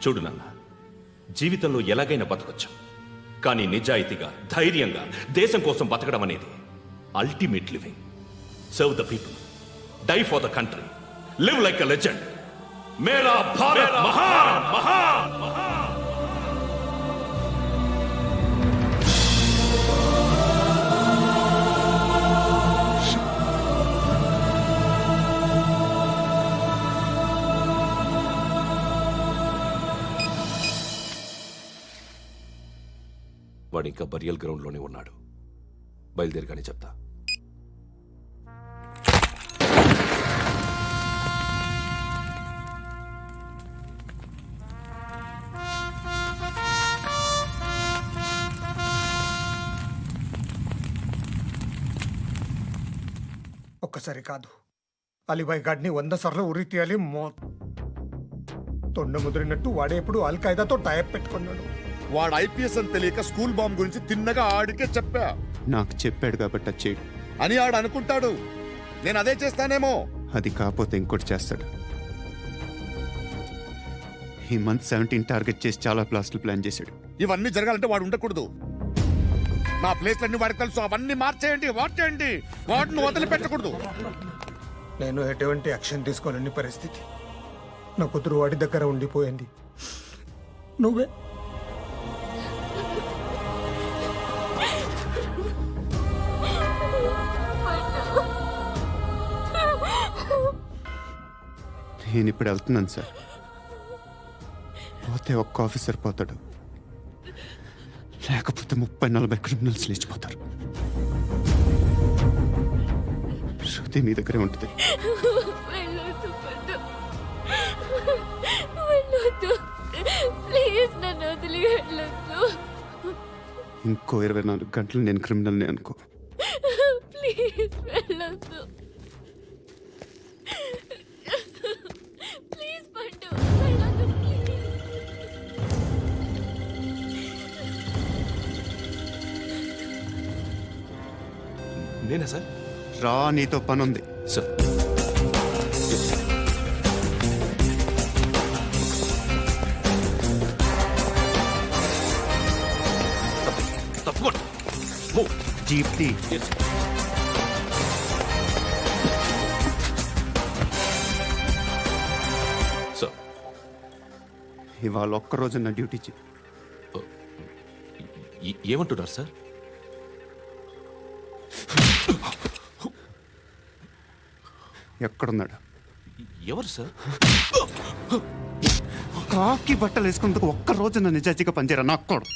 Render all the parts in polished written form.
చూడు నాన్న, జీవితంలో ఎలాగైనా బతకొచ్చు, కానీ నిజాయితీగా ధైర్యంగా దేశం కోసం బతకడం అనేది ultimate living. Serve the people, die for the country, live like a legend. మేరా భారత్ మహాన్ మహాన్ మహాన్. వాడు ఇంకా బరియల్ గ్రౌండ్లోనే ఉన్నాడు. బయలుదేరగానే చెప్తా. ఒక్కసారి కాదు, అలీబాయ్ గాడిని 100 సార్లు ఉరి తీయాలి. తొండ ముదిరినట్టు వాడే ఎప్పుడు అల్ ఖైదాతో టైప్ పెట్టుకున్నాడు. వాడు ఐపీఎస్ అని తెలియక స్కూల్ బాంబ్ గురించి తిన్నగా ఆడికే చెప్పా. నాకు చెప్పాడు కాబట్టి అది చేయడు అని ఆడు అనుకుంటాడు. నేను అదే చేస్తానేమో. అది కాకపోతే ఇంకోటి చేస్తాడు. ఈ మంత్ 17 టార్గెట్ చేసి చాలా ప్లాస్టులు ప్లాన్ చేశాడు. ఇవన్నీ జరగాలంటే వాడు ఉండకూడదు. నా ప్లేస్లన్నీ వాడికి తెలుసు. అవన్నీ మార్చేయండి, వాటేయండి. వాటిని వదిలిపెట్టకూడదు. నేను ఎటువంటి యాక్షన్ తీసుకోలేని పరిస్థితి. నా కూతురు వాడి దగ్గర ఉండిపోయింది. నువ్వే నేను ఇప్పుడు వెళ్తున్నాను సార్. పోతే ఒక్క ఆఫీసర్ పోతాడు, లేకపోతే 30-40 క్రిమినల్స్ లేచిపోతారు. శృతి మీ దగ్గరే ఉంటుంది. ఇంకో 24 గంటలు నేను క్రిమినల్ని అనుకో. ప్లీజ్ వెళ్ళొద్దు. ప్లీజ్ పండు, వెళ్ళొద్దు ప్లీజ్. నేనా సార్? రా, నీతో పని ఉంది. సార్, తప్పకుండా. జీప్తి సార్, ఇవాళ ఒక్కరోజు నా డ్యూటీ చేయి. ఏమంటున్నారు సార్? ఎక్కడున్నాడు? ఎవరు సార్? కాకి బట్టలు వేసుకున్నందుకు ఒక్కరోజు నా నిజాయితీగా పనిచేయరా నా కొడుకు.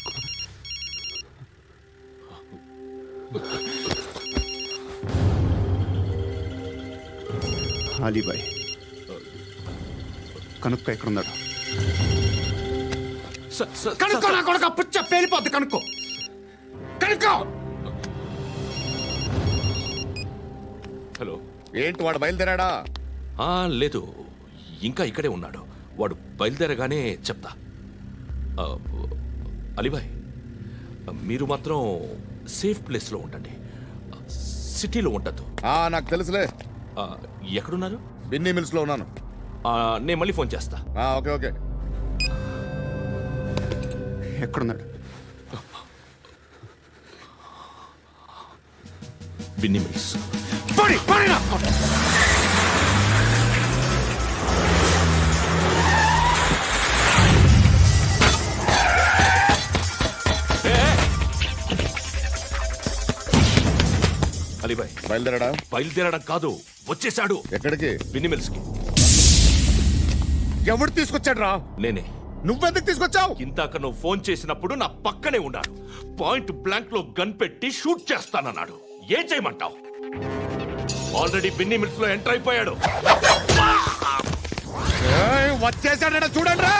అలీబాయ్ కనుక్కో, ఎక్కడున్నాడు? కనుక్కో నా కొడుకు. పుచ్చ పేలిపోద్ది. కనుక్కో, కనుక్కో. హలో. ఏంటి వాడు బయలుదేరాడా? లేదు, ఇంకా ఇక్కడే ఉన్నాడు. వాడు బయలుదేరగానే చెప్తా. అలీబాయ్, మీరు మాత్రం సేఫ్ ప్లేస్లో ఉండండి, సిటీలో ఉండద్దు. నాకు తెలుసులే. ఎక్కడున్నారు? బిన్నీ మిల్స్ లో ఉన్నాను. నేను మళ్ళీ ఫోన్ చేస్తా. Okay okay. ఎక్కడున్నాడు? బిన్నీ మిల్స్. అలీబాయ్ బయలుదేరాడా? బయలుదేరడం కాదు, వచ్చేసాడు. ఎక్కడికి? బిన్నీ మిల్స్ కి. ఎవడు తీసుకొచ్చాడు రా? నేనే. నువ్వెందుకు తీసుకొచ్చావు? ఇందాక నువ్వు ఫోన్ చేసినప్పుడు నా పక్కనే ఉన్నాడు. పాయింట్ బ్లాంక్ లో గన్ పెట్టి షూట్ చేస్తానన్నాడు. ఏం చేయమంటావు? ఆల్రెడీ బిన్నీ మిల్స్ లో ఎంటర్ అయిపోయాడు. వచ్చేసాడ చూడండి రా.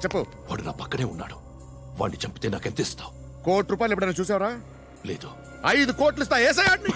చెప్పు. వాడు నా పక్కనే ఉన్నాడు. వాడిని చంపితే నాకెంత ఇస్తావు? ₹1,00,00,000 ఎప్పుడైనా చూసావరా? లేదు. 5 కోట్లు ఇస్తా. ఏసయాడిని.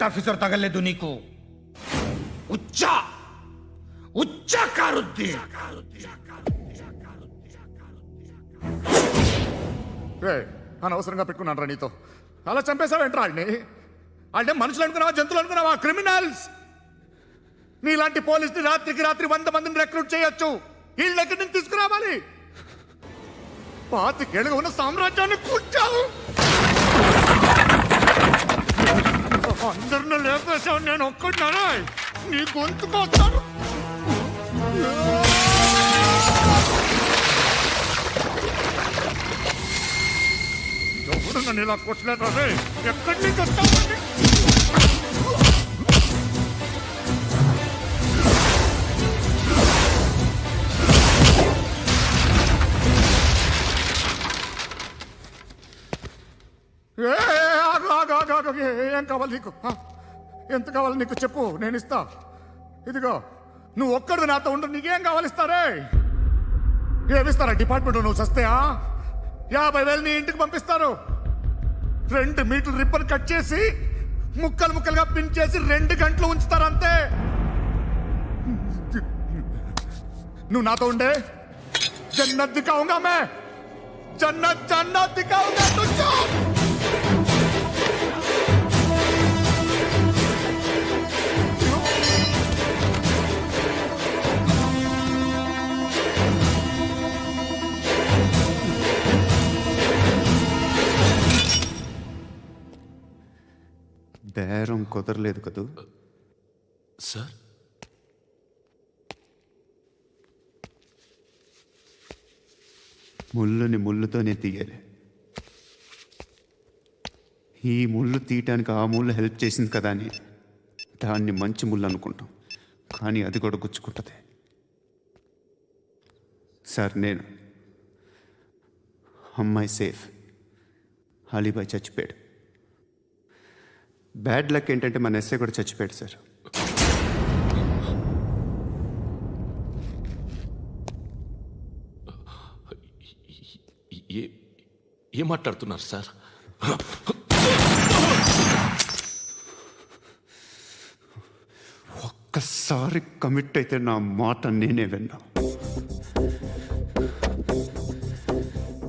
ఆఫీసర్ తగలేదు నీకు. ఉచ్చా కారుద్దీన్. అనవసరంగా పెట్టుకున్నాను రా నీతో. అలా చంపేశావేంట్రా ఆడిని? అంటే మనుషులు అనుకున్నావా, జంతువులు అనుకున్నావా? క్రిమినల్స్. నీలాంటి పోలీసుని రాత్రికి రాత్రి 100 మందిని రిక్రూట్ చేయొచ్చు. వీళ్ళ ఎక్కడి నుంచి తీసుకురావాలి? 25 ఏళ్ళుగా ఉన్న సామ్రాజ్యాన్ని కూర్చావు. అందరిని లేపేశావు, నేను ఒక్కడినారా? నీ గొంతుకొస్తాను. ఎవరు నన్ను ఇలా కొట్టలేదా? ఎక్కడి నుంచి వస్తావు? ఏం కావాలి నీకు? ఎంత కావాలి నీకు చెప్పు, నేను ఇస్తా. ఇదిగో నువ్వు ఒక్కడు నాతో ఉండు, నీకేం కావాలి ఇస్తారే? ఏమిస్తారా డిపార్ట్మెంట్? నువ్వు సస్తేయా 50,000 నీ ఇంటికి పంపిస్తారు. 2 మీటర్లు రిబ్బన్ కట్ చేసి ముక్కలు ముక్కలుగా పిన్ చేసి 2 గంటలు ఉంచుతారు అంతే. నువ్వు నాతో ఉండే జన్నత్ దిఖాऊंगा मैं, जन्नत दिखाऊंगा तुझको. బేరం కుదరలేదు కదూ సార్? ముళ్ళుని ముళ్ళుతోనే తీయాలి. ఈ ముళ్ళు తీయటానికి ఆ ముళ్ళు హెల్ప్ చేసింది కదా అని దాన్ని మంచి ముళ్ళు అనుకుంటాం, కానీ అది కూడా గుచ్చుకుంటుంది. సార్, నేను అమ్మాయి సేఫ్, అలీబాయ్ చచ్చిపోయాడు. బ్యాడ్ లక్ ఏంటంటే మన ఎస్ఐ కూడా చచ్చిపోయాడు సార్. ఏం మాట్లాడుతున్నారు సార్? ఒక్కసారి కమిట్ అయితే నా మాట నేనే విన్నా.